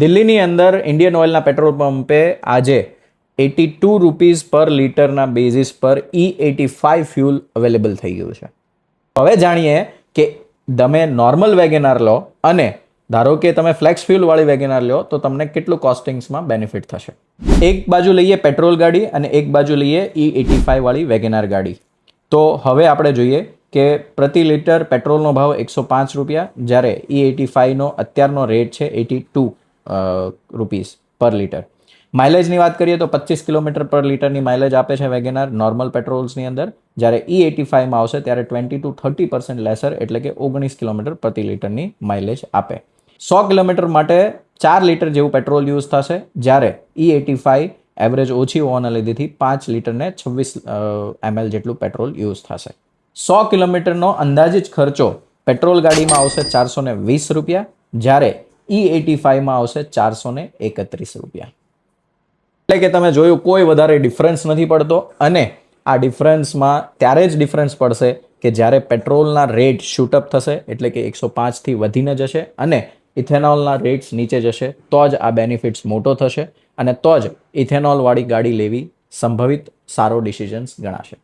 દિલ્હીની અંદર Indian ઓઇલના petrol પંપે આજે 82 રૂપીઝ પર લીટરના બેઝિસ પર E85 ફ્યુલ અવેલેબલ થઈ ગયું છે. હવે જાણીએ કે તમે નોર્મલ વેગેનાર લો અને ધારો કે તમે ફ્લેક્સ ફ્યુલવાળી વેગેનાર લો તો તમને કેટલું કોસ્ટિંગ્સમાં બેનિફિટ થશે. એક બાજુ લઈએ પેટ્રોલ ગાડી અને એક બાજુ લઈએ E85 વાળી વેગેનાર ગાડી. તો હવે આપણે જોઈએ કે પ્રતિ લીટર પેટ્રોલનો ભાવ 105 રૂપિયા, જ્યારે E85નો અત્યારનો રેટ છે 82 રૂપીઝ પર લીટર. માઇલેજની વાત કરીએ તો 25 કિલોમીટર પર લીટરની માઇલેજ આપે છે વેગેનાર નોર્મલ પેટ્રોલ્સની અંદર, જ્યારે E85માં આવશે ત્યારે 20 to 30% લેસર એટલે કે 19 કિલોમીટર પ્રતિ લીટરની માઇલેજ આપે. 100 કિલોમીટર માટે 4 લીટર જેવું પેટ્રોલ યુઝ થશે, જ્યારે E85 એવરેજ ઓછી હોવાના લીધેથી 5 લીટરને 26 ml જેટલું પેટ્રોલ યુઝ થશે. 100 કિલોમીટરનો અંદાજિત ખર્ચો પેટ્રોલ ગાડીમાં આવશે 420 રૂપિયા, જ્યારે E85માં આવશે 431 રૂપિયા. એટલે કે તમે જોયું કોઈ વધારે ડિફરન્સ નથી પડતો, અને આ ડિફરન્સમાં ત્યારે જ ડિફરન્સ પડશે કે જ્યારે પેટ્રોલના રેટ શૂટઅપ થશે, એટલે કે 105થી વધીને જશે અને ઇથેનોલના રેટ્સ નીચે જશે, તો જ આ બેનિફિટ્સ મોટો થશે અને તો જ ઇથેનોલવાળી ગાડી લેવી સંભવિત સારો ડિસિઝન્સ ગણાશે.